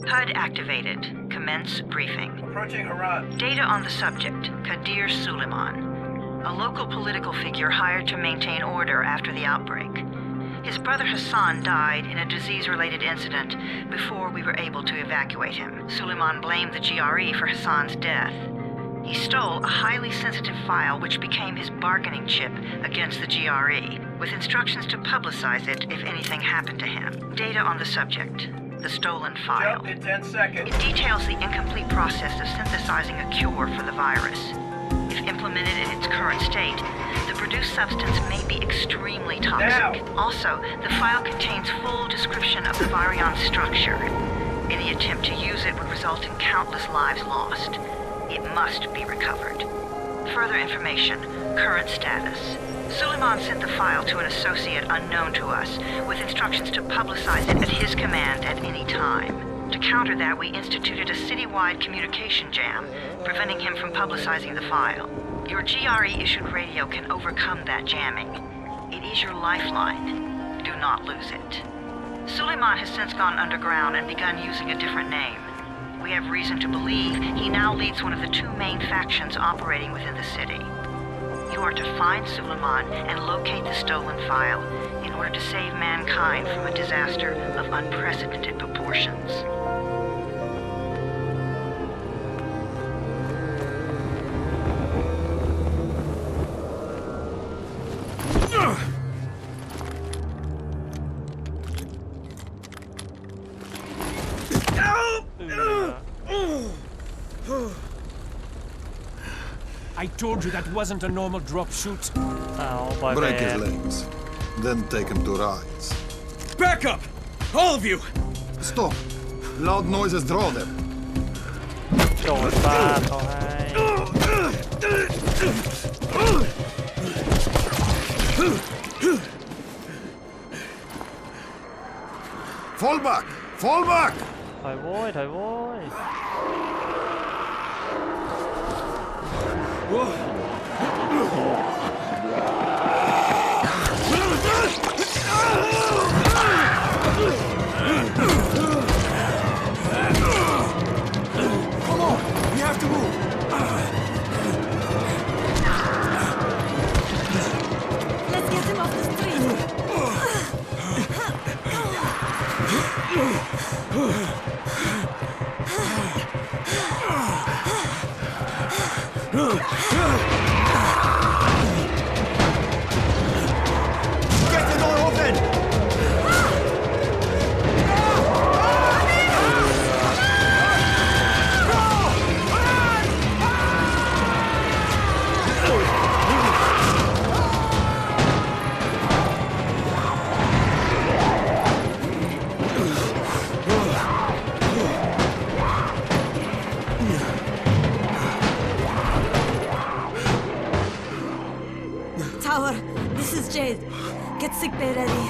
HUD activated. Commence briefing. Approaching Haran. Data on the subject, Kadir Suleiman, a local political figure hired to maintain order after the outbreak. His brother Hassan died in a disease-related incident before we were able to evacuate him. Suleiman blamed the GRE for Hassan's death. He stole a highly sensitive file which became his bargaining chip against the GRE, with instructions to publicize it if anything happened to him. Data on the subject, the stolen file. Jump in 10 seconds. It details the incomplete process of synthesizing a cure for the virus. If implemented in its current state, the produced substance may be extremely toxic. Also, the file contains full description of the virion's structure. Any attempt to use it would result in countless lives lost. It must be recovered. Further information, current status. Suleiman sent the file to an associate unknown to us, with instructions to publicize it at his command at any time. To counter that, we instituted a citywide communication jam, preventing him from publicizing the file. Your GRE-issued radio can overcome that jamming. It is your lifeline. Do not lose it. Suleiman has since gone underground and begun using a different name. We have reason to believe he now leads one of the two main factions operating within the city. You are to find Suleiman and locate the stolen file in order to save mankind from a disaster of unprecedented proportions. I told you that wasn't a normal drop shoot. Break his legs, then take him to rides. Back up! All of you! Stop! Loud noises draw them. โดนฟาดเขาให้ Fall back! Fall back! ถอยโว้ยถอยโว้ย Come on! We have to move! Let's get him off the street! Get the door open! Tower, this is Jade. Get sickbay ready.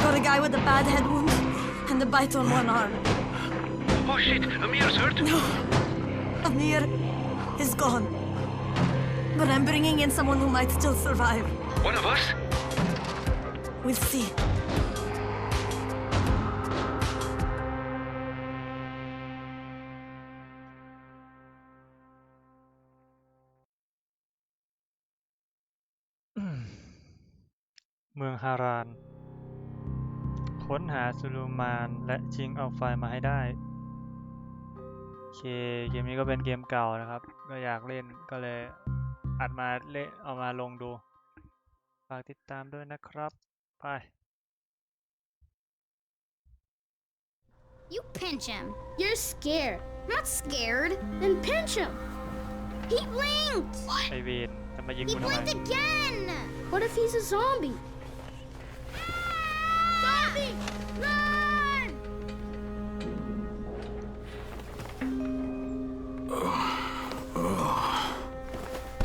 Got a guy with a bad head wound and a bite on one arm. Oh shit, Amir's hurt. No, Amir is gone. But I'm bringing in someone who might still survive. One of us? We'll see. Hmm. เมืองฮาราน ค้นหาซูลูมานและชิงเอาไฟล์มาให้ได้โอเคเกมนี้ก็เป็นเกมเก่านะครับก็อยากเล่นก็เลยอัดมาเล่นเอามาลงดูฝากติดตามด้วยนะครับไป You pinch him. You're scared. Not scared. Then pinch him. He blinked. ไอเวนจะมายิง He กูทำไม blinked again. What if he's a zombie? Zombie! Run!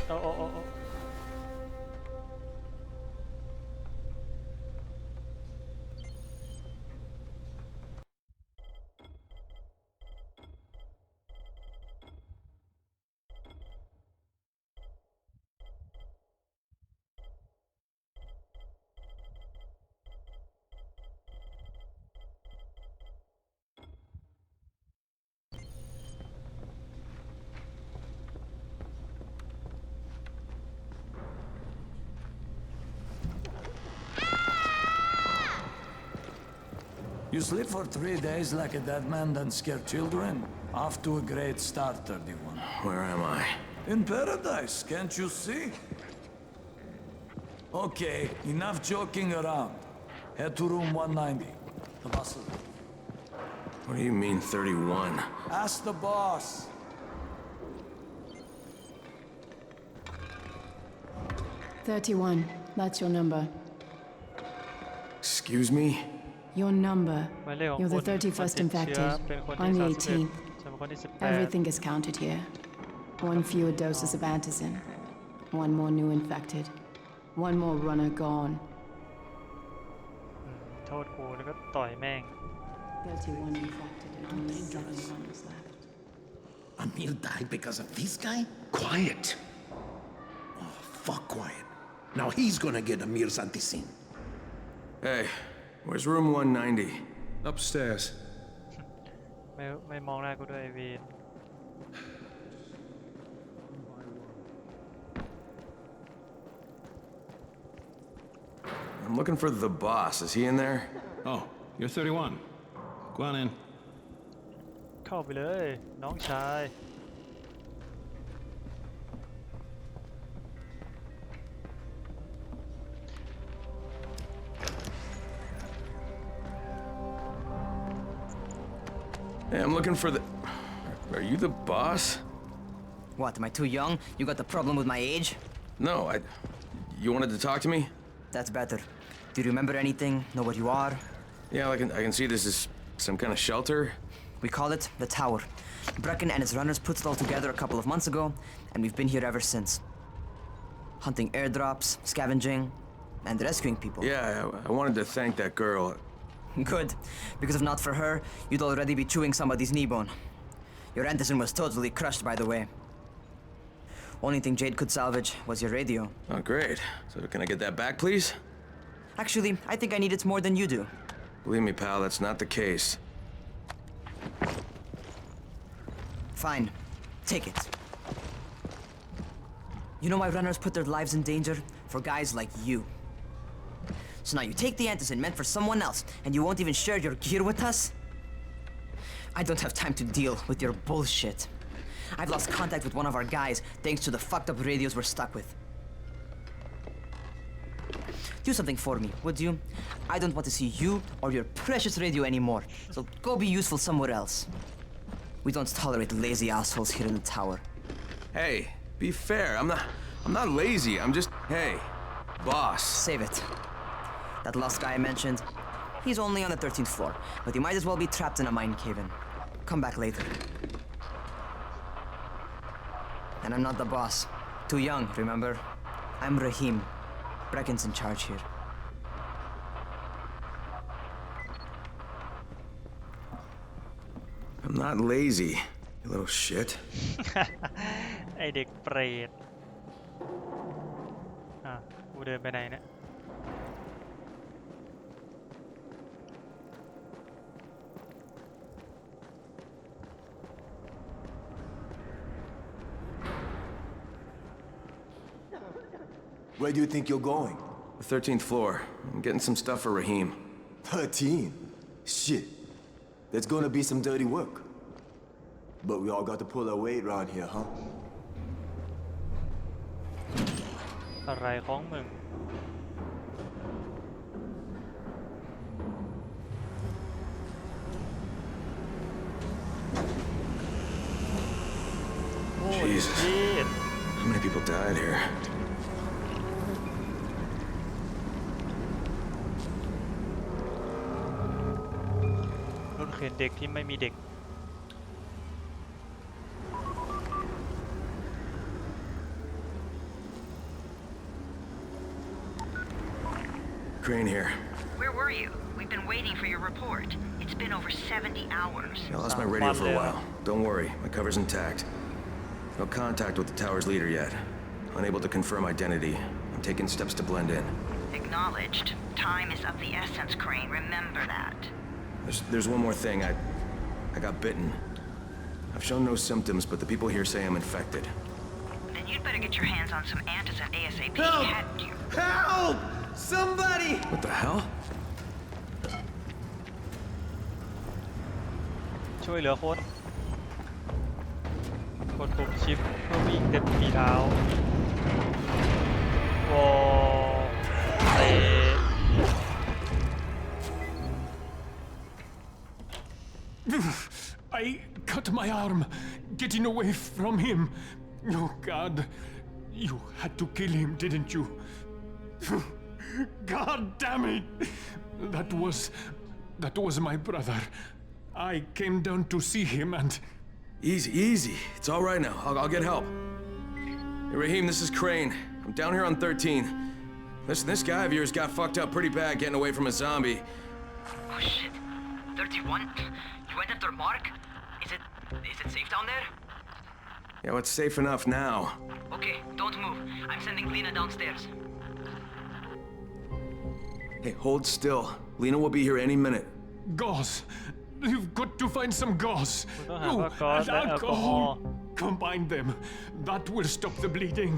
โอ้โอ้โอ้โอ้ You sleep for 3 days like a dead man, then scare children? Off to a great start, 31. Where am I? In paradise, can't you see? Okay, enough joking around. Head to room 190. The boss will... What do you mean 31? Ask the boss. 31. That's your number. Excuse me? Your number. หมายเลขของ You're คุ the ณคนติด 31st เชื้อ infected. เป็นคน I'm ที่ the 31 18th. ฉันเป็นคนที่18 Everything is counted here. 1 fewer doses of antigen. 1 more new infected. 1 more runner gone. โทษกูแล้วก็ต่อยแม่ง 31 infected and only 7 runners left. Amir died because of this guy? Quiet. Oh, fuck quiet. Now he's gonna get Amir's anticin. Hey, where's room 190? Upstairs. ไม่มองหน้ากูด้วยไอ้เวน I'm looking for the boss. Is he in there? Oh, you're 31. Go on in. เข้าไปเลยน้องชาย Hey, I'm looking for the... Are you the boss? What, am I too young? You got the problem with my age? No, You wanted to talk to me? That's better. Do you remember anything? Know what you are? Yeah, I can see this is some kind of shelter. We call it the Tower. Brecken and his runners put it all together a couple of months ago, and we've been here ever since. Hunting airdrops, scavenging, and rescuing people. Yeah, I wanted to thank that girl. Good, because if not for her, you'd already be chewing somebody's knee bone. Your Anderson was totally crushed, by the way. Only thing Jade could salvage was your radio. Oh, great. So can I get that back, please? Actually, I think I need it more than you do. Believe me, pal, that's not the case. Fine. Take it. You know why runners put their lives in danger? For guys like you. So now you take the antizin meant for someone else, and you won't even share your gear with us? I don't have time to deal with your bullshit. I've lost contact with one of our guys thanks to the fucked up radios we're stuck with. Do something for me, would you? I don't want to see you or your precious radio anymore, so go be useful somewhere else. We don't tolerate lazy assholes here in the tower. Hey, be fair. I'm not lazy. I'm just, hey, boss. Save it. That last guy I mentioned, he's only on the 13th floor, but he might as well be trapped in a mine cave-in. Come back later. And I'm not the boss. Too young, remember? I'm Rahim. Brecken's in charge here. I'm not lazy, you little shit. ไอเด็กเปรตกูเดินไปไหนเนี่ย Where do you think you're going? The 13th floor. I'm getting some stuff for Rahim. 13? Shit. That's gonna be some dirty work. But we all got to pull our weight around here, huh? อะไรของมึง Jesus. How many people died here? รถเข็นเด็กที่ไม่มีเด็ก Crane here. Where were you? We've been waiting for your report. It's been over 70 hours. I lost my radio for a while. Don't worry, my cover's intact. No contact with the tower's leader yet. Unable to confirm identity. I'm taking steps to blend in. Acknowledged. Time is of the essence, Crane. Remember that. There's one more thing. I got bitten. I've shown no symptoms, but the people here say I'm infected. Then you'd better get your hands on some antizin ASAP, hadn't you? Help! Somebody! What the hell? ช่วยเหลือคนกดปุ่มชิปเพื่อวิ่งเต็มฝีเท้าวอเต I cut my arm getting away from him. Oh God, you had to kill him, didn't you? God damn it! That was my brother. I came down to see him and... Easy. It's all right now. I'll get help. Hey, Raheem, this is Crane. I'm down here on 13. Listen, this guy of yours got fucked up pretty bad getting away from a zombie. Oh shit. 31? You went after Mark? Is it safe down there? Yeah, well, it's safe enough now. Okay, don't move. I'm sending Lena downstairs. Hey, hold still. Lena will be here any minute. Gauze. You've got to find some gauze. Oh, and alcohol. Combine them. That will stop the bleeding.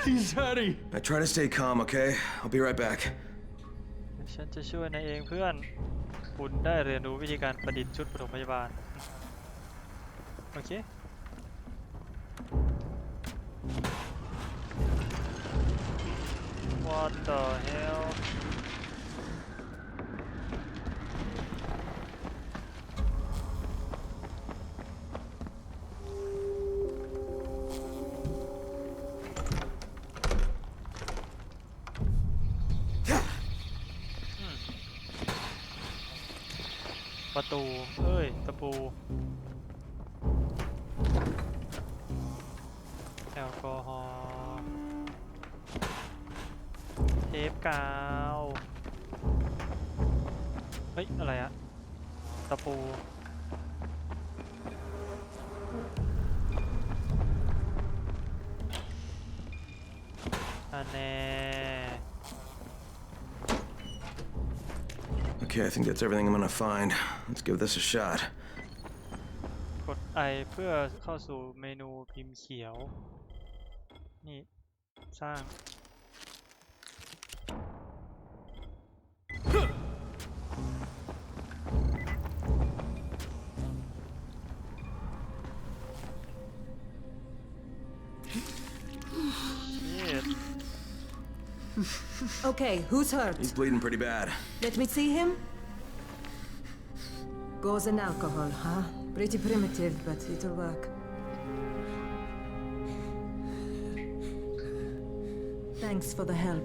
Please hurry. I try to stay calm, okay? I'll be right back. ฉันจะช่วยนายเองเพื่อน คุณได้เรียนรู้วิธีการประดิษฐ์ชุดปฐมพยาบาล โอเค What the hellประตูเอ้ยตะปูแอลกอฮอล์เทปกาวเฮ้ยอะไรอะตะปูอันแน่ Okay, I think that's everything I'm gonna find. Let's give this a shot. กด I เพื่อเข้าสู่เมนูพิมพ์เขียว นี่สร้าง Okay, who's hurt? He's bleeding pretty bad. Let me see him. Gauze and alcohol, huh? Pretty primitive, but it'll work. Thanks for the help.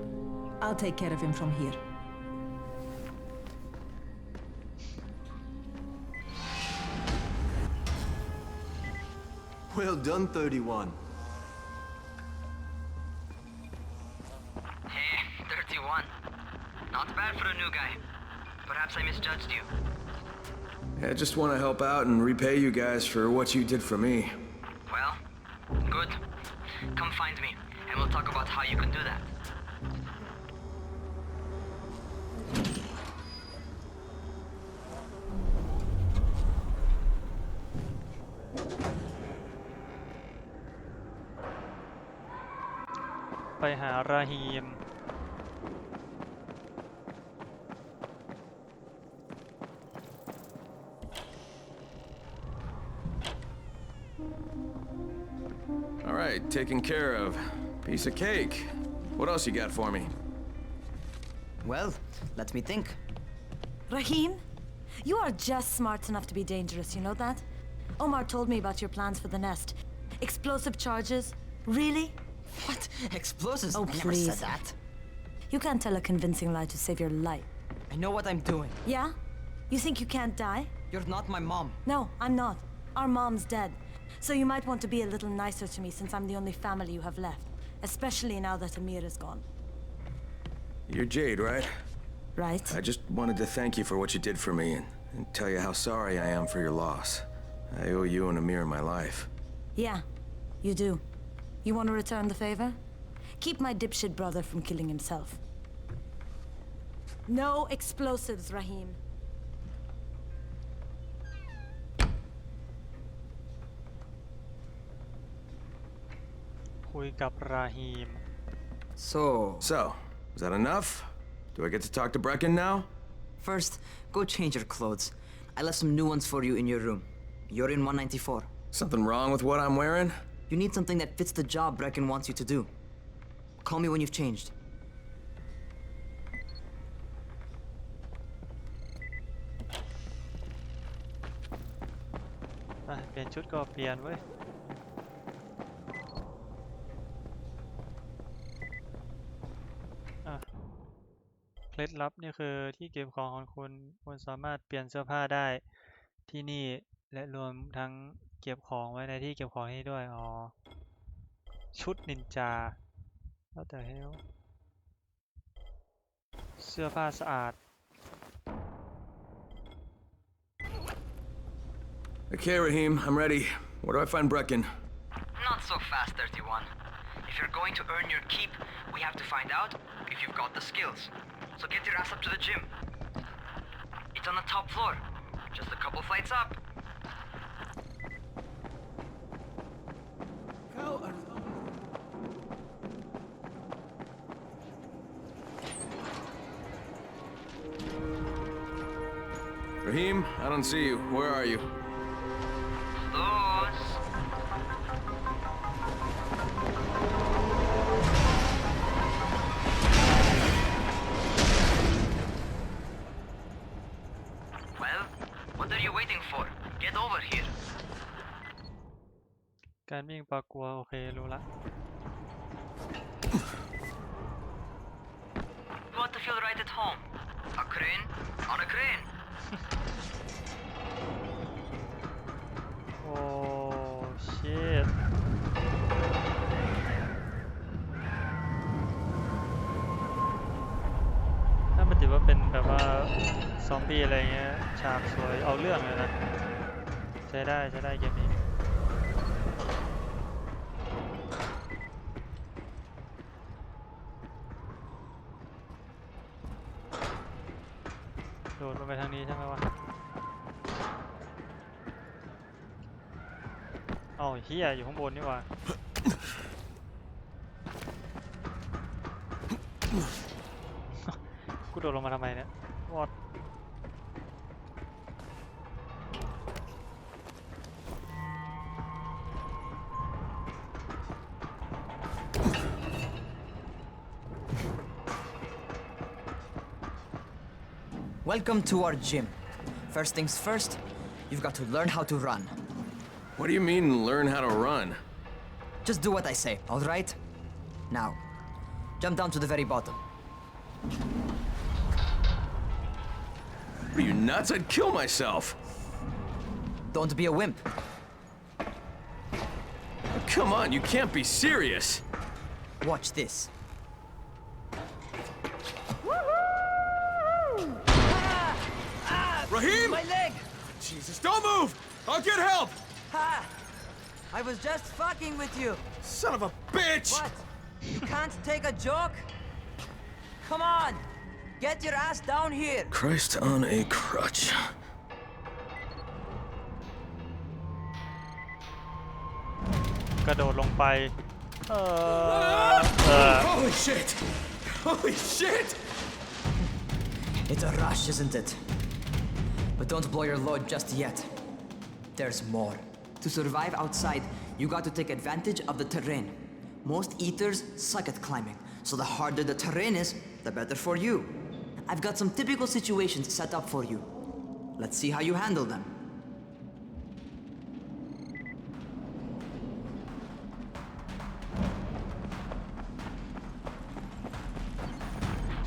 I'll take care of him from here. Well done, 31. Hey, 31. Not bad for a new guy. Perhaps I misjudged you. I just want to help out and repay you guys for what you did for me. Well, good. Come find me, and we'll talk about how you can do that. ไปหาราฮีม All right, taken care of. Piece of cake. What else you got for me? Well, let me think. Raheem, you are just smart enough to be dangerous, you know that? Omar told me about your plans for the nest. Explosive charges? Really? What? Explosives? Oh, I never please. said that. You can't tell a convincing lie to save your life. I know what I'm doing. Yeah? You think you can't die? You're not my mom. No, I'm not. Our mom's dead. So you might want to be a little nicer to me since I'm the only family you have left. Especially now that Amir is gone. You're Jade, right? Right. I just wanted to thank you for what you did for me and tell you how sorry I am for your loss. I owe you and Amir my life. Yeah, you do. You want to return the favor? Keep my dipshit brother from killing himself. No explosives, Raheem. So, is that enough? Do I get to talk to Brecken now? First, go change your clothes. I left some new ones for you in your room. You're in 194. Something wrong with what I'm wearing? You need something that fits the job Brecken wants you to do. Call me when you've changed. เปลี่ยนชุดก็เปลี่ยนเว้ยเคล็ดลับนี่คือที่เก็บของของคุณสามารถเปลี่ยนเสื้อผ้าได้ที่นี่และรวมทั้งเก็บของไว้ในที่เก็บของนี้ด้วยอ๋อชุดนินจาแล้วแต่เฮลเสื้อผ้าสะอาด Okay, Raheem, I'm ready. Where do I find Brecken? Not so fast, 31. If you're going to earn your keep, we have to find out if you've got the skills. So get your ass up to the gym. It's on the top floor, just a couple flights up. Raheem, I don't see you. Where are you? Close. Well, what are you waiting for? Get over here. การวิ่งปลากลัวโอเครู้ละ You want to feel right at home? A crane on a crane. โอ้ shit ถ้ามันถือว่าเป็นแบบว่าซอมบี้อะไรเงี้ยฉากสวยเอาเรื่องเลยนะใช้ได้เกมนี้โดดลงไปทางนี้ใช่ไหมวะเอาเฮียอยู่ข้างบนนี่หว่ากูโดดลงมาทำไมเนี่ยวอดWelcome to our gym. First things first, you've got to learn how to run. What do you mean, learn how to run? Just do what I say, all right? Now, jump down to the very bottom. Are you nuts? I'd kill myself. Don't be a wimp. Come on, you can't be serious. Watch this. Raheem! My leg! Jesus, don't move! I'll get help! Ha! I was just fucking with you. Son of a bitch! What? You can't take a joke? Come on! Get your ass down here! Christ on a crutch. Holy shit! Holy shit! It's a rush, isn't it? But don't blow your load just yet. There's more. To survive outside, you got to take advantage of the terrain. Most eaters suck at climbing, so the harder the terrain is, the better for you. I've got some typical situations set up for you. Let's see how you handle them.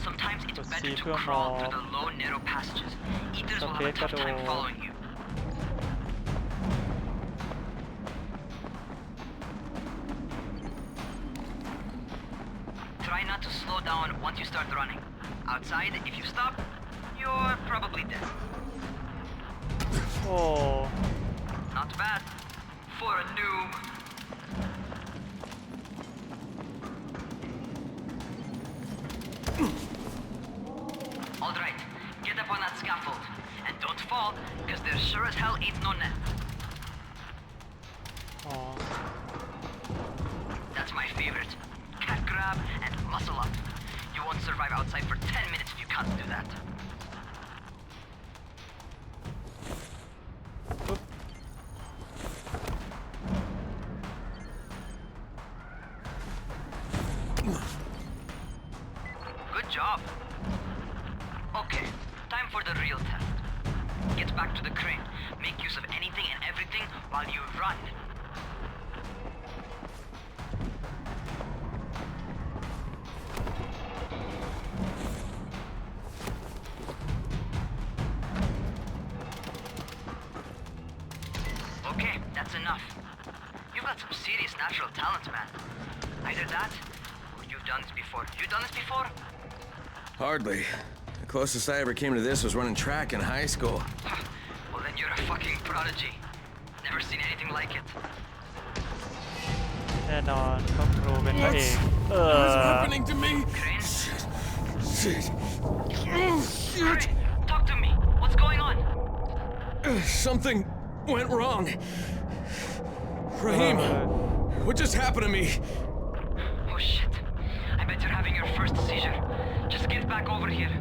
Sometimes it's better to crawl through the low, narrow passages. Eaters will have a tough time following you. Try not to slow down once you start running. Outside, if you stop, you're probably dead. Oh. Not bad for a noob. All right, get up on that scaffold. And don't fall, because there sure as hell ain't no net. Oh. That's my favorite. Cat grab and muscle up. You won't survive outside for 10 minutes if you can't do that. back to the crane. Make use of anything and everything while you run. Okay, that's enough. You've got some serious natural talent, man. Either that, or you've done this before. You done this before? Hardly. The closest I ever came to this was running track in high school. Well, then you're a fucking prodigy. Never seen anything like it. แน่นอนต้องครูเป็นพระเอก What's happening to me? Crane? Shit. Crane, talk to me. What's going on? Something went wrong. Raheem, what just happened to me? Oh shit. I bet you're having your first seizure. Just get back over here.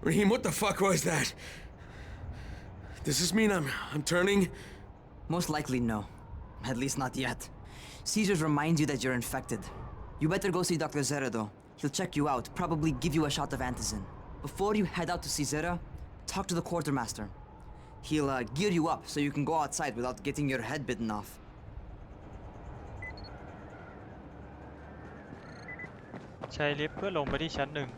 Raheem, what the fuck was that? Does this mean I'm turning? Most likely no. At least not yet. Seizures remind you that you're infected. You better go see Dr. Zera though. He'll check you out, probably give you a shot of antizin. Before you head out to see Zera, talk to the quartermaster. He'll gear you up so you can go outside without getting your head bitten off. ใช้ลิฟต์เพื่อลงไปที่ชั้น 1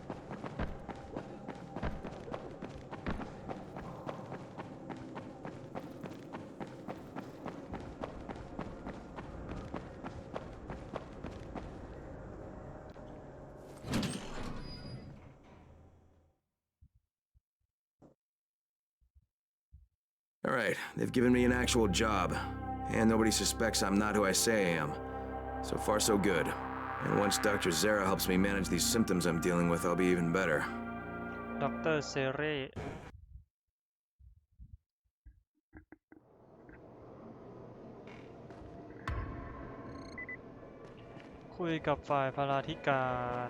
All right, they've given me an actual job, and nobody suspects I'm not who I say I am. So far, so good. And once Dr. Zera helps me manage these symptoms I'm dealing with, I'll be even better. ดร. เซเร่คุยกับฝ่ายพลาธิการ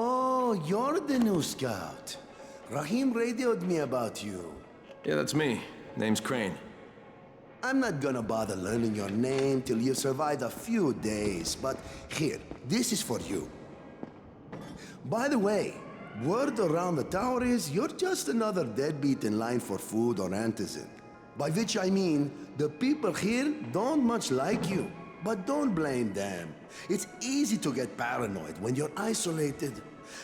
Oh, you're the new scout. Raheem radioed me about you. Yeah, that's me. Name's Crane. I'm not gonna bother learning your name till you survived a few days, but here, this is for you. By the way, word around the tower is you're just another deadbeat in line for food or antizin. By which I mean, the people here don't much like you. But don't blame them. It's easy to get paranoid when you're isolated.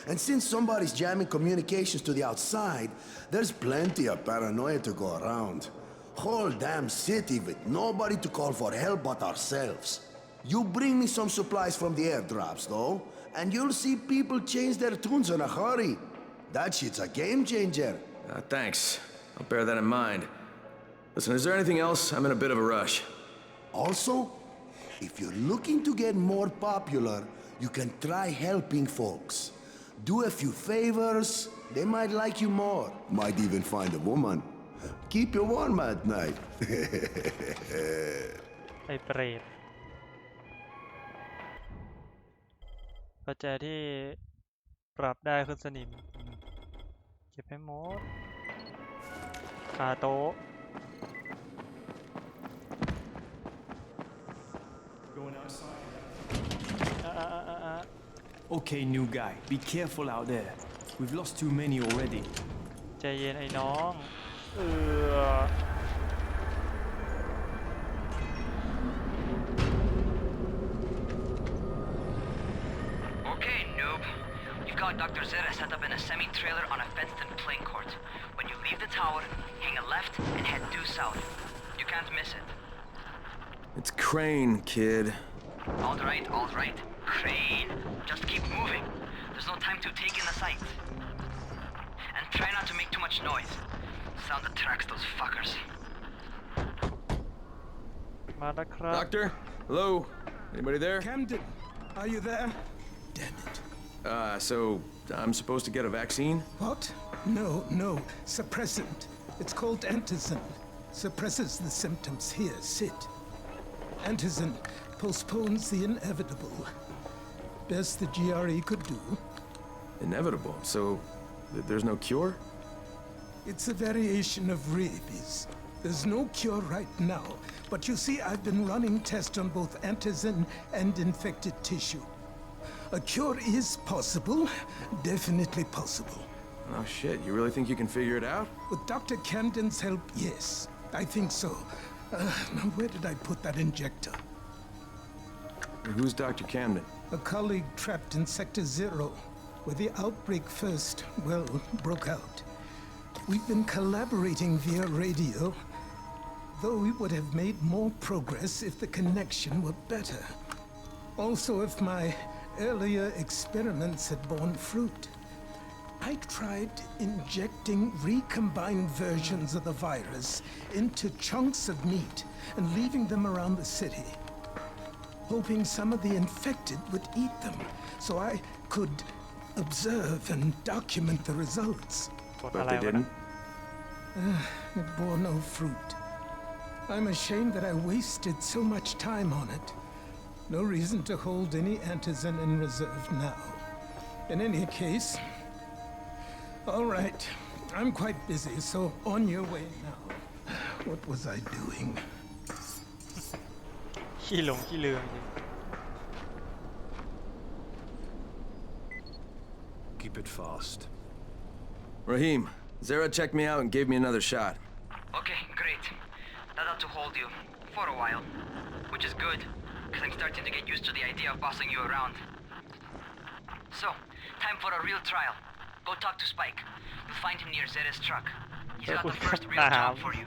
And since somebody's jamming communications to the outside, there's plenty of paranoia to go around. Whole damn city with nobody to call for help but ourselves. You bring me some supplies from the airdrops, though, and you'll see people change their tunes in a hurry. That shit's a game changer. Thanks. I'll bear that in mind. Listen, is there anything else? I'm in a bit of a rush. Also, if you're looking to get more popular, you can try helping folks. Do a few favors, they might like you more. Might even find a woman. Keep you warm at night. ไอ้เปรตปัจจัยที่ปรับได้ขึ้นสนิมเก็บให้หมดคาโต๊ะ Going outside. Okay, new guy. Be careful out there. We've lost too many already. ใจเย็นไอ้น้อง Okay, noob. You've got Dr. Zera set up in a semi-trailer on a fenced-in playing court. When you leave the tower, hang a left and head due south. You can't miss it. It's Crane, kid. All right. Crane. Just keep moving. There's no time to take in the sights. And try not to make too much noise. Sound attracts those fuckers. มาแล้วครับ Doctor? Hello? Anybody there? Camden, are you there? Damn it. So I'm supposed to get a vaccine? What? No. Suppressant. It's called antizin. Suppresses the symptoms. Here, sit. Antizin postpones the inevitable. Best the GRE could do. Inevitable? So, there's no cure? It's a variation of rabies. There's no cure right now, but you see, I've been running tests on both antizin and infected tissue. A cure is possible, definitely possible. Oh shit, you really think you can figure it out? With Dr. Camden's help, yes. I think so. Now where did I put that injector? Who's Dr. Camden? A colleague trapped in Sector 0, where the outbreak first, well, broke out. We've been collaborating via radio, though we would have made more progress if the connection were better. Also, if my earlier experiments had borne fruit. I tried injecting recombined versions of the virus into chunks of meat and leaving them around the city, hoping some of the infected would eat them so I could observe and document the results. But they didn't? It bore no fruit. I'm ashamed that I wasted so much time on it. No reason to hold any antizin in reserve now. In any case, all right, I'm quite busy, so on your way now. What was I doing? ขี้หลงขี้ลืม Keep it fast. Raheem, Zara checked me out and gave me another shot. Okay, great. That ought to hold you for a while, which is good, because I'm starting to get used to the idea of bossing you around. So, time for a real trial. Go talk to Spike. You'll find him near Zera's truck. He's got the first real job for you.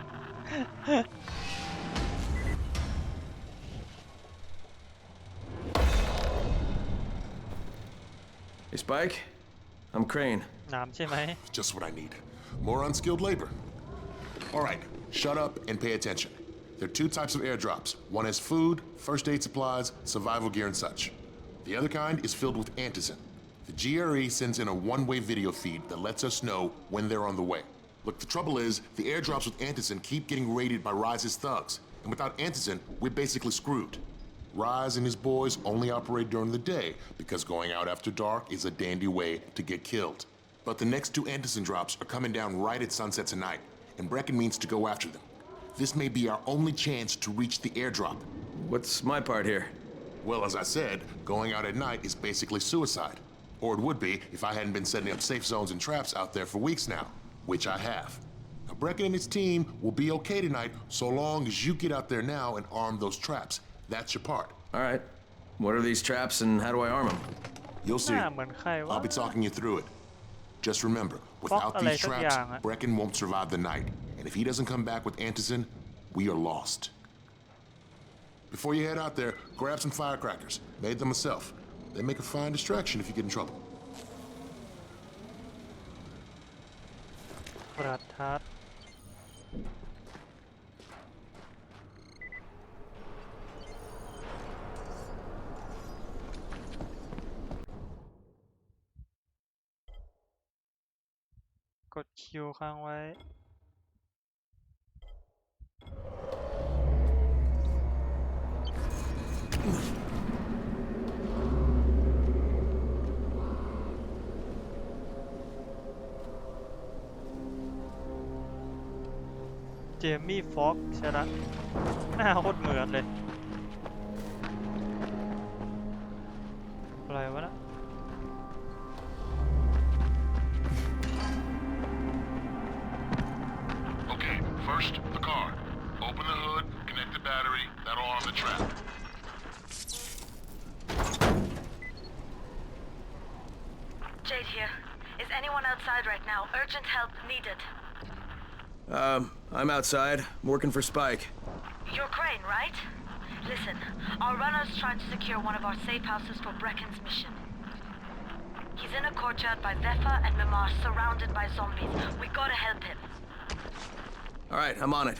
Hey, Spike. I'm Crane. น้ำใช่ไหม Just what I need. More unskilled labor. All right, shut up and pay attention. There are two types of airdrops. One has food, first aid supplies, survival gear, and such. The other kind is filled with antizin. The GRE sends in a one-way video feed that lets us know when they're on the way. Look, the trouble is, the airdrops with antizin keep getting raided by Rise's thugs. And without antizin, we're basically screwed. Rise and his boys only operate during the day because going out after dark is a dandy way to get killed. But the next two antizin drops are coming down right at sunset tonight, and Brecken means to go after them. This may be our only chance to reach the airdrop. What's my part here? Well, as I said, going out at night is basically suicide. Or it would be if I hadn't been setting up safe zones and traps out there for weeks now, which I have. Now, Brecken and his team will be okay tonight so long as you get out there now and arm those traps. That's your part. All right. What are these traps and how do I arm them? You'll see. I'll be talking you through it. Just remember, without these traps, Brecken won't survive the night. And if he doesn't come back with antizin, we are lost. Before you head out there, grab some firecrackers. Made them myself. They make a fine distraction if you get in trouble. ประทัด กดคิวค้างไว้ เจมี่ฟ็อกใช่ละหน้าโคตรเหมือนเลยอะไรวะนะ Okay, first, the car. Open the hood, connect the battery, that'll arm the trap. Jade here. Is anyone outside right now? Urgent help needed. I'm outside. I'm working for Spike. You're Crane, right? Listen, our runner's trying to secure one of our safe houses for Brecken's mission. He's in a courtyard by Vefa and Mimar, surrounded by zombies. We gotta help him. All right, I'm on it.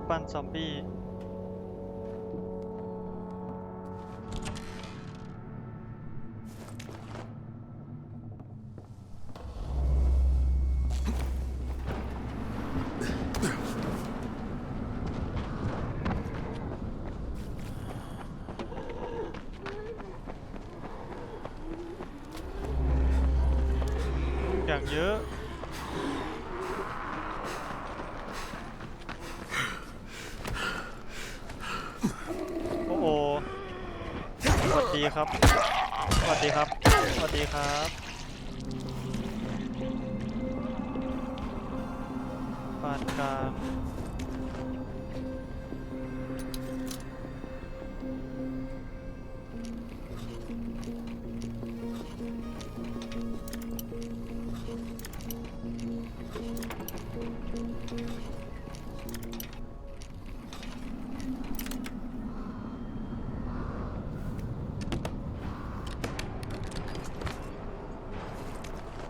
ปั้นซอมบี้อย่างเยอะโอ้โหสวัสดีครับสวัสดีครับสวัสดีครับปานกลาง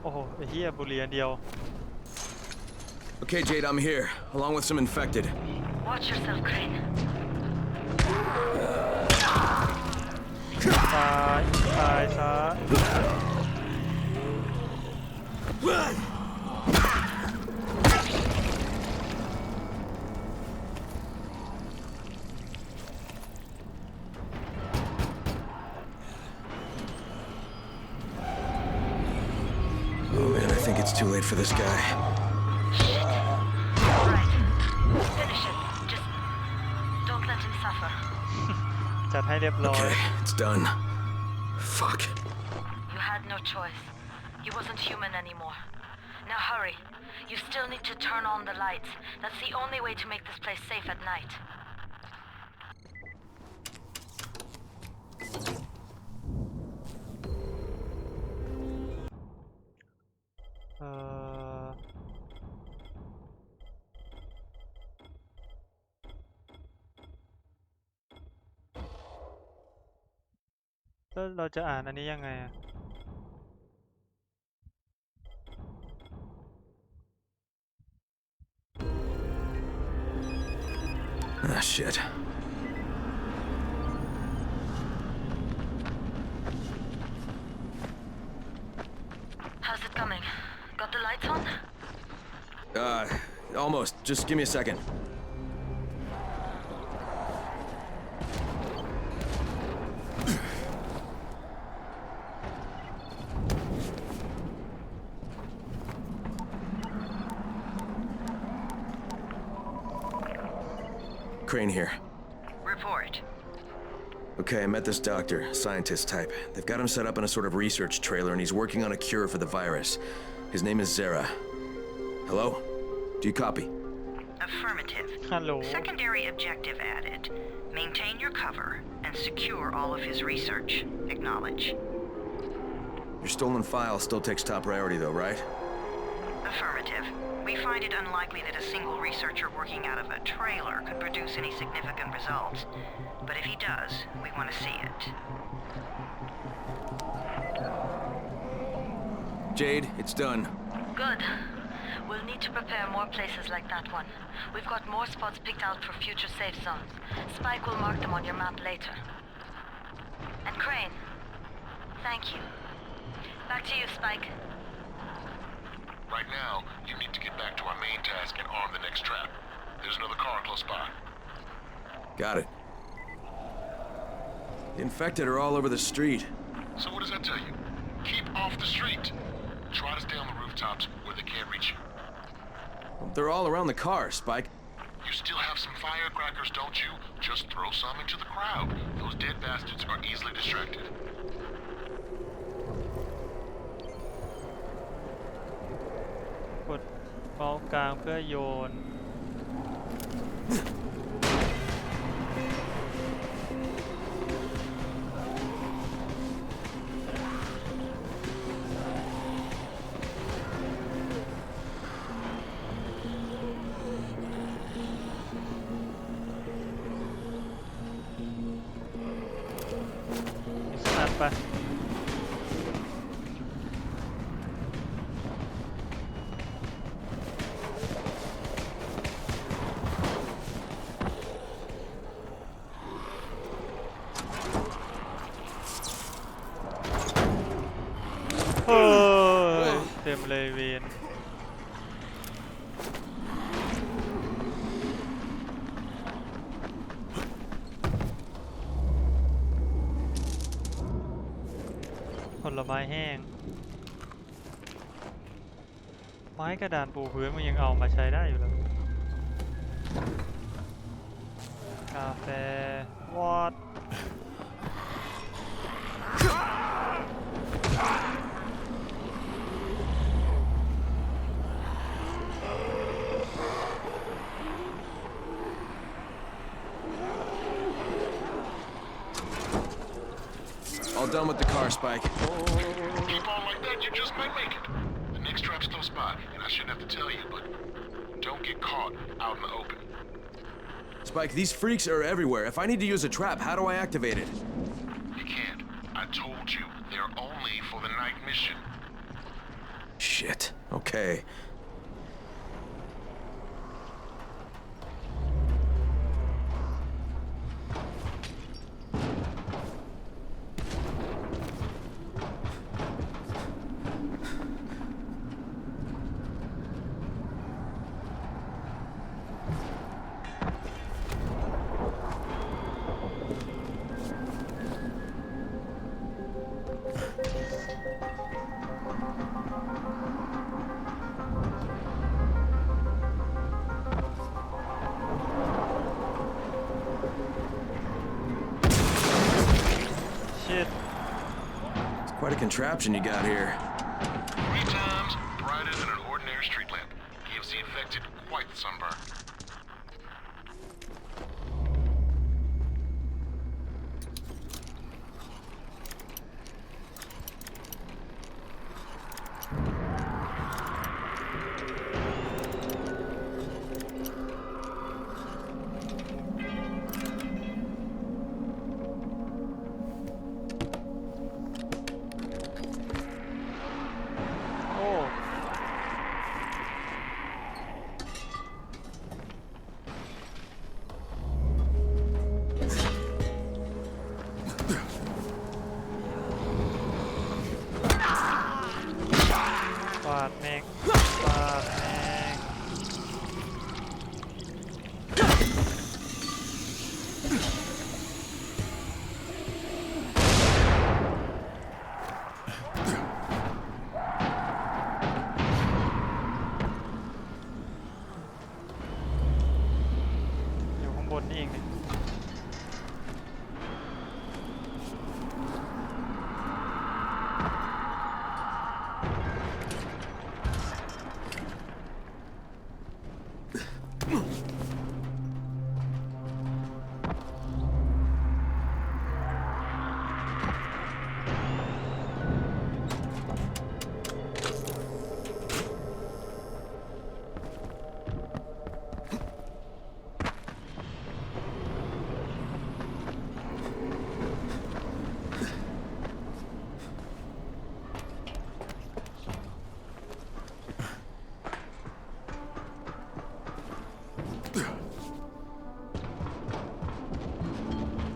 โอ้โหไอ้เหี้ยบุหรี่อันเดียว Okay, Jade, I'm here, along with some infected. Watch yourself, Crane. ตายซะ Oh man, I think it's too late for this guy. Right. Finish it. Just don't let him suffer. จัดให้เรียบร้อย Okay, it's done. Fuck. You had no choice. He wasn't human anymore. Now hurry. You still need to turn on the lights. That's the only way to make this place safe at night. แล้วเราจะอ่านอันนี้ยังไงอะ Ah, shit. How's it coming? Got the lights on? Almost. Just give me a second. Crane here. Report. Okay, I met this doctor, scientist type. They've got him set up in a sort of research trailer, and he's working on a cure for the virus. His name is Zara. Hello? Do you copy? Affirmative. Hello. Secondary objective added. Maintain your cover and secure all of his research. Acknowledge. Your stolen file still takes top priority though, right? Affirmative. We find it unlikely that a single researcher working out of a trailer could produce any significant results. But if he does, we want to see it. Jade, it's done. Good. We'll need to prepare more places like that one. We've got more spots picked out for future safe zones. Spike will mark them on your map later. And Crane, thank you. Back to you, Spike. Right now, you need to get back to our main task and arm the next trap. There's another car close by. Got it. The infected are all over the street. So what does that tell you? Keep off the street. Try to stay on the rooftops where they can't reach you. They're all around the car, Spike. You still have some firecrackers, don't you? Just throw some into the crowd. Those dead bastards are easily distracted. กดเมาส์กลางเพื่อโยน สัตว์ไป เฮ้ยเต็มเลยเวนผลไม้แห้งไม้กระดานปูพื้นมันยังเอามาใช้ได้อยู่เลยกาแฟวอดAll done with the car, Spike. Keep on like that, you just might make it. The next trap's close by, and I shouldn't have to tell you, but don't get caught out in the open. Spike, these freaks are everywhere. If I need to use a trap, how do I activate it? You can't. I told you, they're only for the night mission. Shit. Okay. It's quite a contraption you got here. 3 times brighter than an ordinary street lamp. Gives the infected quite the sunburn.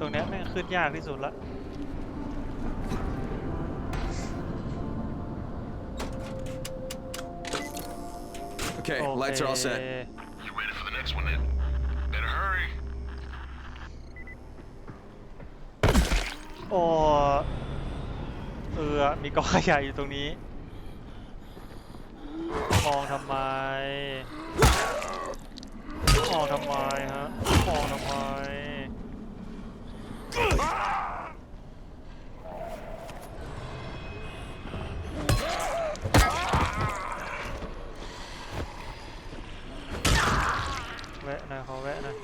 ตรงนี้แม่งขึ้นยากที่สุดละ Okay, lights are all set. You ready for the next one then? Better hurry. โอ้มีกองขยะอยู่ตรงนี้มองทำไมมองทำไมฮะมองทำไมแวะหน่อยขอแวะหน่อย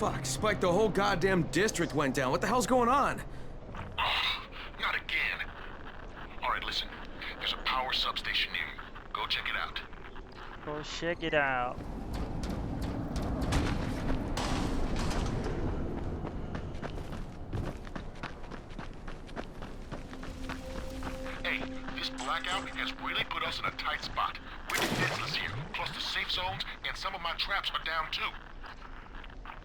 Fuck, Spike, the whole goddamn district went down. What the hell's going on? Not again. Alright, listen. There's a power substation near you. Go check it out. Go check it out. Hey, This blackout has really put us in a tight spot. We're defenseless here, plus the safe zones and some of my traps are down too.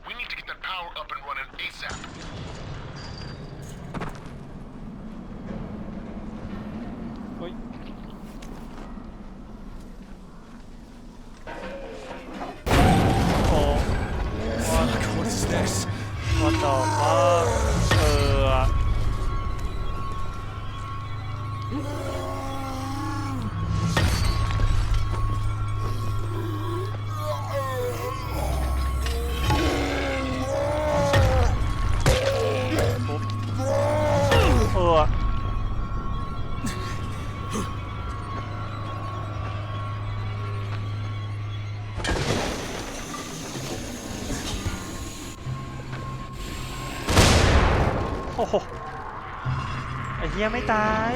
We need to get that power up and running ASAP. What is this? What the fuck? โอ้โหไอ้เหี้ยไม่ตาย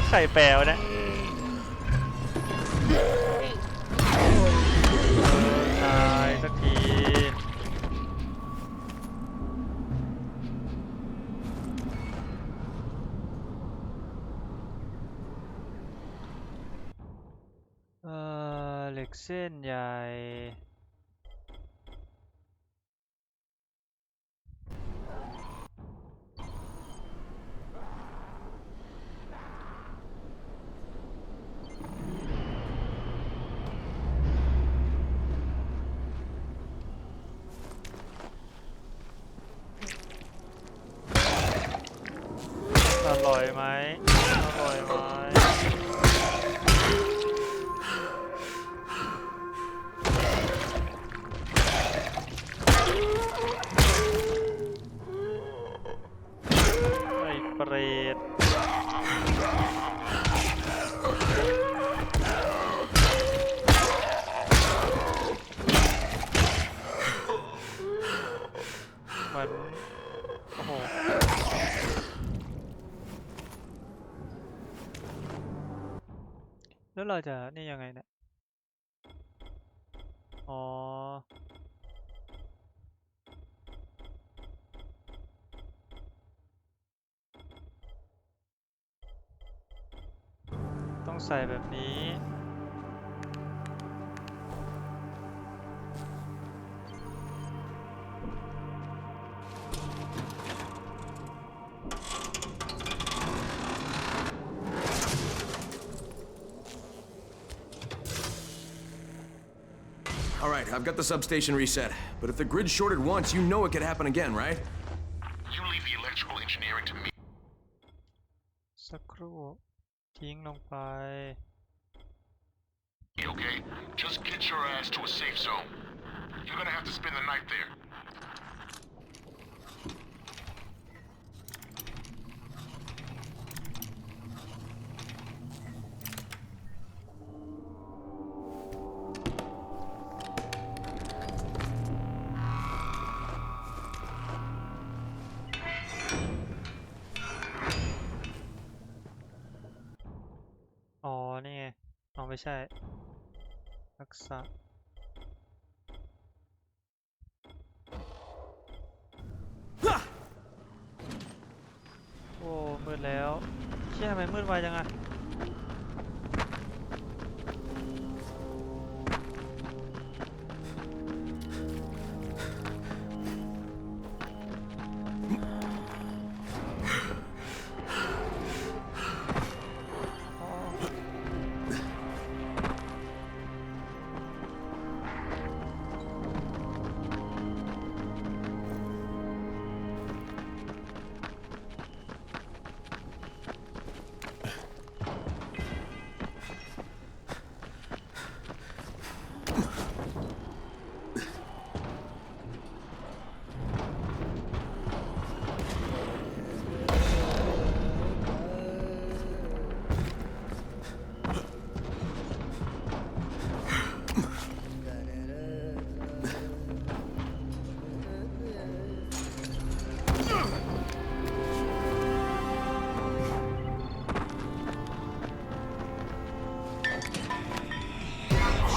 ไข่แปลวนะตายสักทีเหล็กเส้นใหญ่อร่อยไหมอร่อยไหมไอ้เปรตมันโอ้โหแล้วเราจะนี่ยังไงเนี่ยอ๋อต้องใส่แบบนี้ All right, I've got the substation reset, but if the grid shorted once, you know it could happen again, right? You leave the electrical engineering to me. สักครู่ทิ้งลงไป Okay, just get your ass to a safe zone. You're gonna have to spend the night there.อ๋อนี่ไงอ๋อไม่ใช่รักษาโอ้มืดแล้ว เชี่ยทำไมมืดไวจังอะ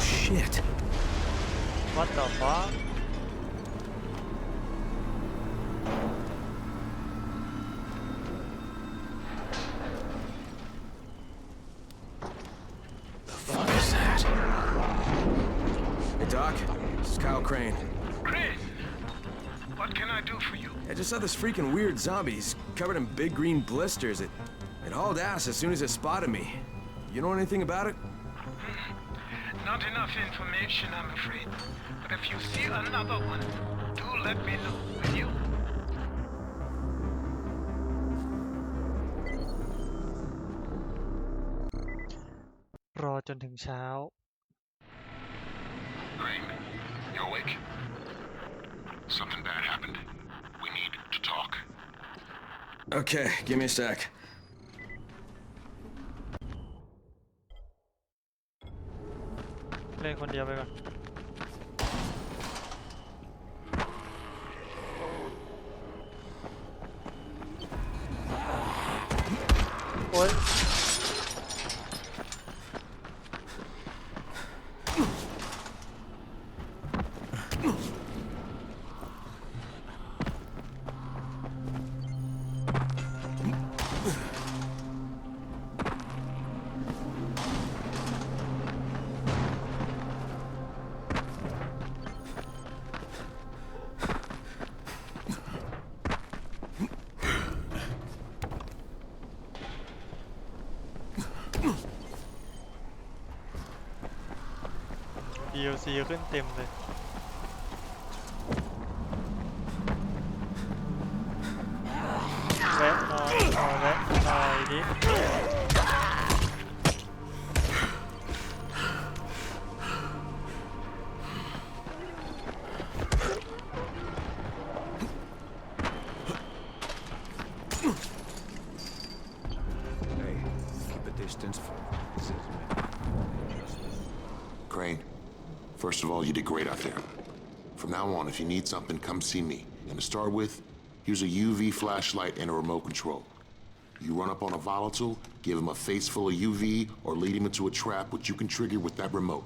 Shit. What the fuck? The fuck is that? Hey, Doc. This is Kyle Crane. Crane? What can I do for you? I just saw this freaking weird zombie. He's covered in big green blisters. It hauled ass as soon as it spotted me. You know anything about it? Not enough information, I'm afraid. But if you see another one, do let me know, will you? Rọ จนถึงเช้า Crane, you awake? Something bad happened. We need to talk. Okay, give me a sec. เล่นคนเดียวไปก่อนโอ๊ยDLC ขึ้นเต็มเลยแวะหน่อยแวะหน่อยดิCrane, first of all, you did great out there. From now on, if you need something, come see me. And to start with, here's a UV flashlight and a remote control. You run up on a volatile, give him a face full of UV, or lead him into a trap which you can trigger with that remote.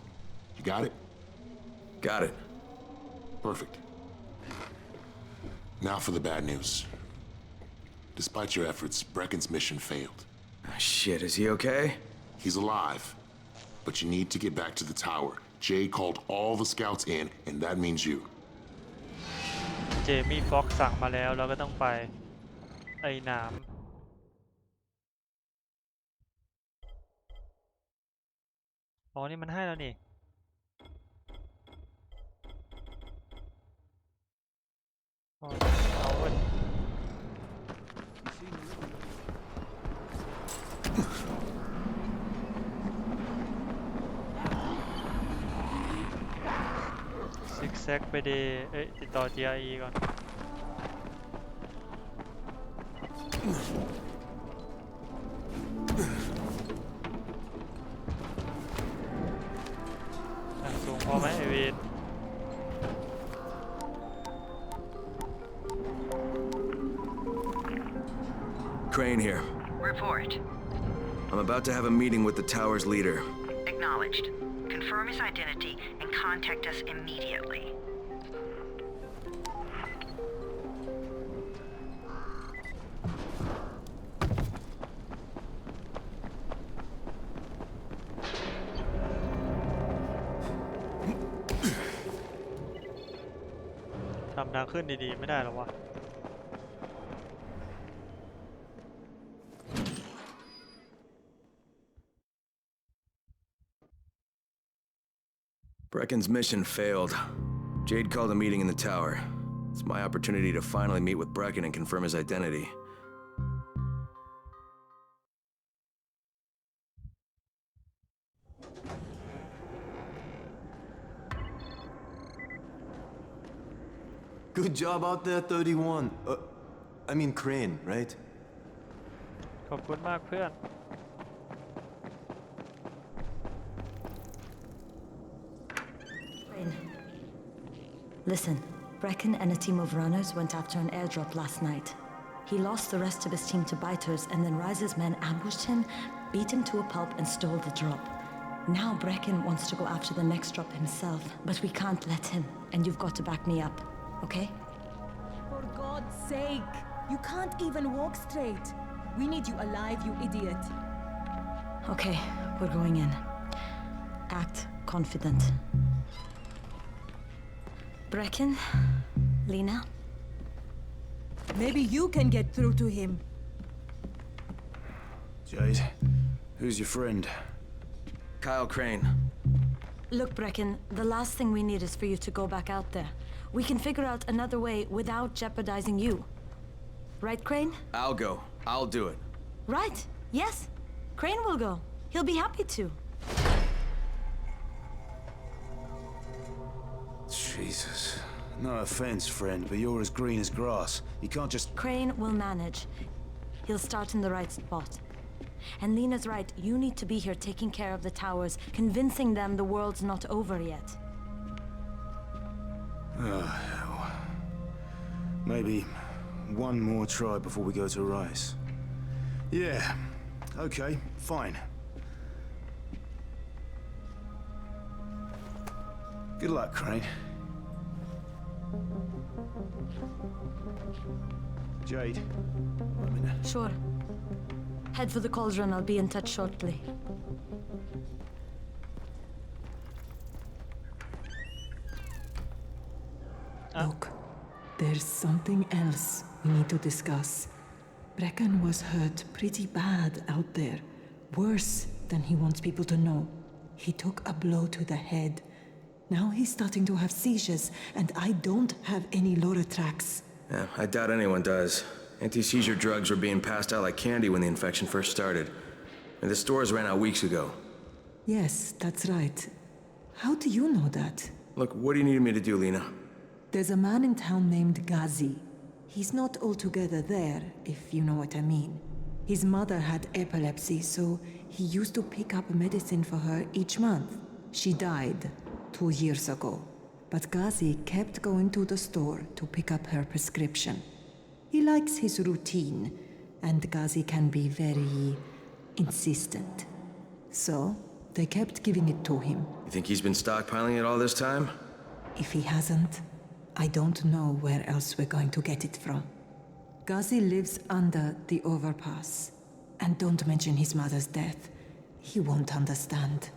You got it? Got it. Perfect. Now for the bad news. Despite your efforts, Brecken's mission failed. Shit, is he okay? He's alive. But you need to get back to the tower. Jay called all the scouts in, and that means you. เจมี่ฟ็อกซ์สั่งมาแล้วเราก็ต้องไปไอ้หนามอ๋อนี่มันให้แล้วนี่เอาเว้ยซิกแซกไปดีติดต่อ GRE ก่อนสูงพอไหมไอวีน Crane here. Report. I'm about to have a meeting with the tower's leader. Acknowledged. Confirm his identity and contact us immediately. ำทางขึ้นดีๆไม่ได้หรอวะ Brecken's mission failed. Jade called a meeting in the tower. It's my opportunity to finally meet with Brecken and confirm his identity. Good job out there, 31. I mean Crane, right? ขอบคุณมากเพื่อน Listen, Brecken and a team of runners went after an airdrop last night. He lost the rest of his team to biters, and then Rise's men ambushed him, beat him to a pulp, and stole the drop. Now Brecken wants to go after the next drop himself, but we can't let him, and you've got to back me up, okay? For God's sake! You can't even walk straight. We need you alive, you idiot. Okay, we're going in. Act confident. Brecken, Lena. Maybe you can get through to him. Jade, who's your friend? Kyle Crane. Look, Brecken, the last thing we need is for you to go back out there. We can figure out another way without jeopardizing you. Right, Crane? I'll go. I'll do it. Right. Yes. Crane will go. He'll be happy to. Jesus. No offense, friend, but you're as green as grass. You can't just... Crane will manage. He'll start in the right spot. And Lena's right, you need to be here taking care of the towers, convincing them the world's not over yet. Oh, hell. Maybe one more try before we go to Rice. Yeah, okay, fine. Good luck, Crane. Jade, a minute. Sure. Head for the cauldron. I'll be in touch shortly. Look, there's something else we need to discuss. Brecken was hurt pretty bad out there. Worse than he wants people to know. He took a blow to the head. Now he's starting to have seizures, and I don't have any Loratrax. Yeah, I doubt anyone does. Anti-seizure drugs were being passed out like candy when the infection first started. And the stores ran out weeks ago. Yes, that's right. How do you know that? Look, what do you need me to do, Lena? There's a man in town named Ghazi. He's not altogether there, if you know what I mean. His mother had epilepsy, so he used to pick up medicine for her each month. She died 2 years ago, but Ghazi kept going to the store to pick up her prescription. He likes his routine, and Ghazi can be very insistent. So, they kept giving it to him. You think he's been stockpiling it all this time? If he hasn't, I don't know where else we're going to get it from. Ghazi lives under the overpass. And don't mention his mother's death. He won't understand.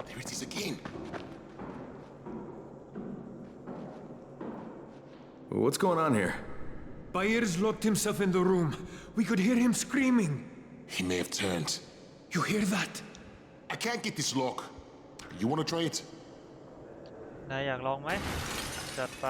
There it is again. What's going on here? Byers locked himself in the room. We could hear him screaming. He may have turned. You hear that? I can't get this lock. You want to try it? นายอยากลองไหมจัดไป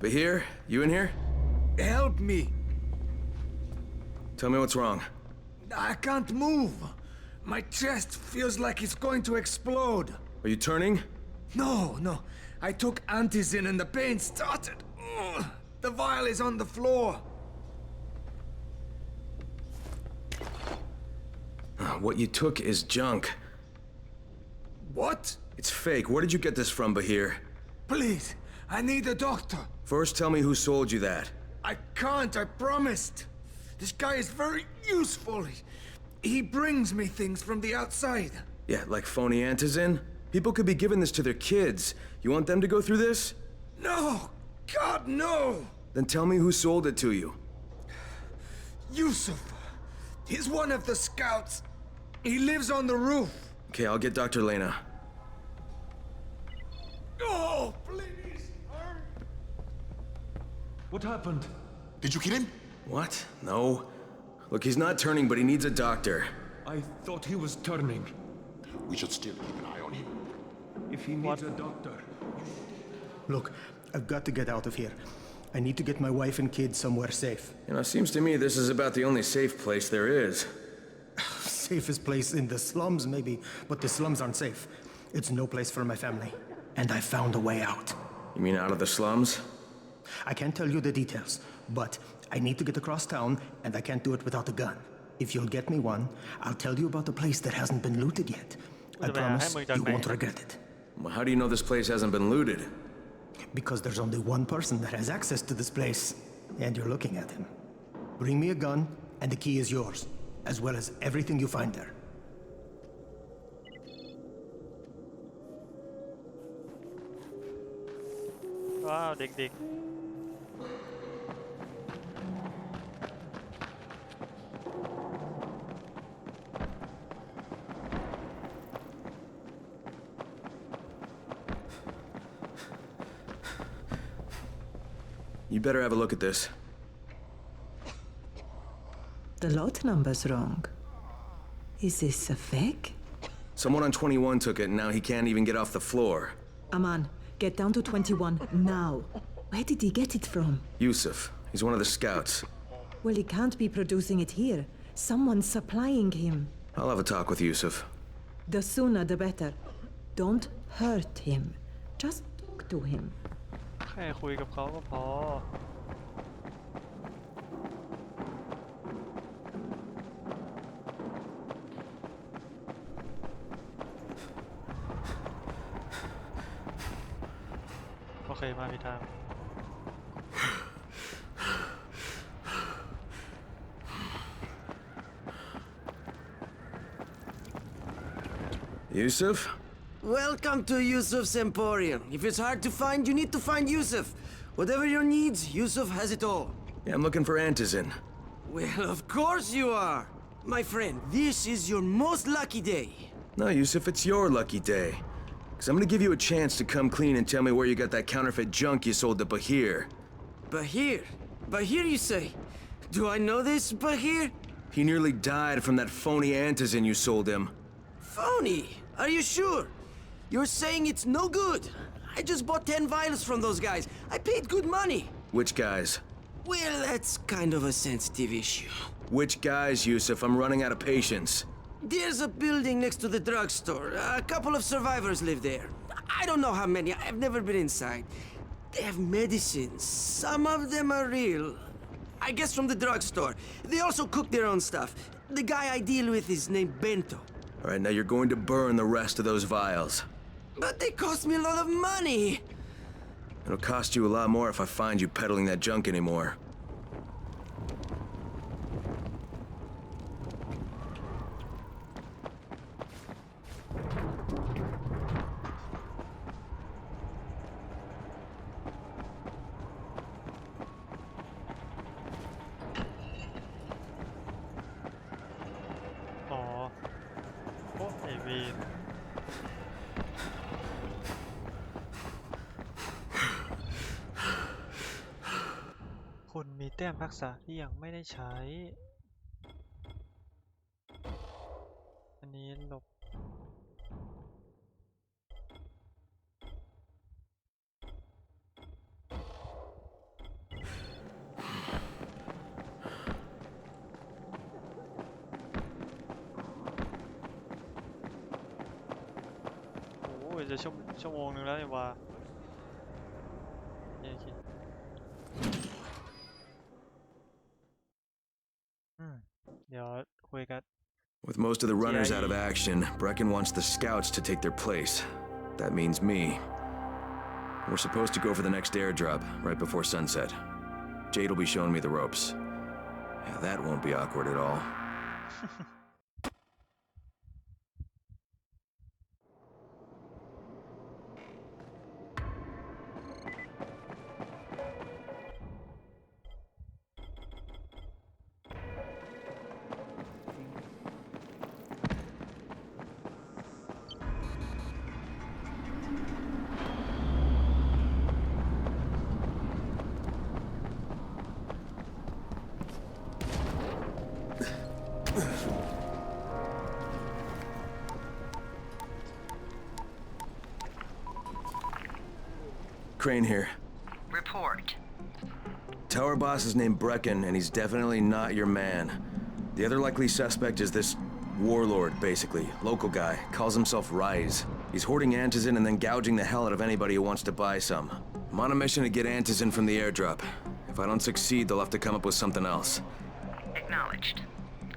Bahir, you in here? Help me! Tell me what's wrong. I can't move. My chest feels like it's going to explode. Are you turning? No. I took antizin and the pain started. Ugh. The vial is on the floor. what you took is junk. What? It's fake. Where did you get this from, Bahir? Please, I need a doctor. First, tell me who sold you that. I can't, I promised. This guy is very useful. He brings me things from the outside. Yeah, like phony antizin? People could be giving this to their kids. You want them to go through this? No! God, no! Then tell me who sold it to you. Yusuf. He's one of the scouts. He lives on the roof. Okay, I'll get Dr. Lena. Oh, please! What happened? Did you kill him? What? No. Look, he's not turning, but he needs a doctor. I thought he was turning. We should still keep an eye on him. If he needs a doctor... Look, I've got to get out of here. I need to get my wife and kids somewhere safe. You know, it seems to me this is about the only safe place there is. Safest place in the slums, maybe, but the slums aren't safe. It's no place for my family. And I found a way out. You mean out of the slums? I can't tell you the details, but I need to get across town, and I can't do it without a gun. If you'll get me one, I'll tell you about a place that hasn't been looted yet. I promise you won't regret it. Well, how do you know this place hasn't been looted? Because there's only one person that has access to this place, and you're looking at him. Bring me a gun, and the key is yours, as well as everything you find there. Wow, เด็กๆ You better have a look at this. The lot number's wrong. Is this a fake? Someone on 21 took it, and now he can't even get off the floor. Aman, get down to 21 now. Where did he get it from? Yusuf. He's one of the scouts. Well, he can't be producing it here. Someone's supplying him. I'll have a talk with Yusuf. The sooner the better. Don't hurt him. Just talk to him. แค่คุยกับเขาก็พอ โอเค มาผิดทาง Yusuf? Welcome to Yusuf's Emporium. If it's hard to find, you need to find Yusuf. Whatever your needs, Yusuf has it all. Yeah, I'm looking for antizin. Well, of course you are. My friend, this is your most lucky day. No, Yusuf, it's your lucky day. Because I'm gonna give you a chance to come clean and tell me where you got that counterfeit junk you sold to Bahir. Bahir? Bahir, you say? Do I know this Bahir? He nearly died from that phony antizin you sold him. Phony? Are you sure? You're saying it's no good. I just bought 10 vials from those guys. I paid good money. Which guys? Well, that's kind of a sensitive issue. Which guys, Yusuf? I'm running out of patience. There's a building next to the drugstore. A couple of survivors live there. I don't know how many. I've never been inside. They have medicines. Some of them are real. I guess from the drugstore. They also cook their own stuff. The guy I deal with is named Bento. All right, now you're going to burn the rest of those vials. But they cost me a lot of money. It'll cost you a lot more if I find you peddling that junk anymore. Oh. โอ้ไอวีน คุณมีแต้มทักษะที่ยังไม่ได้ใช้ อันนี้หลบ โอ้ยจะชั่วโมงนึงแล้วเนี่ยว่าโอเคเดี๋ยวคุยกับ With most of the runners out of action, Brecken wants the scouts to take their place. That means me. We're supposed to go for the next airdrop right before sunset. Jade will be showing me the ropes. Yeah, that won't be awkward at all. Crane here. Report. Tower boss is named Brecken, and he's definitely not your man. The other likely suspect is this warlord, basically. Local guy. Calls himself Rise. He's hoarding antizin and then gouging the hell out of anybody who wants to buy some. I'm on a mission to get antizin from the airdrop. If I don't succeed, they'll have to come up with something else. Acknowledged.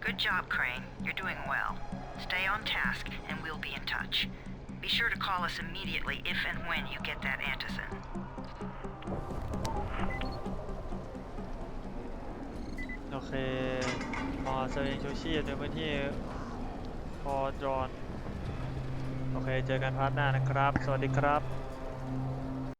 Good job, Crane. You're doing well. Stay on task, and we'll be in touch. Be sure to call us immediately if and when you get that antizin. โอเคมอสวิงชูชีพในพื้นที่พอดรอนโอเคเจอกันพาร์ทหน้านะครับสวัสดีครับ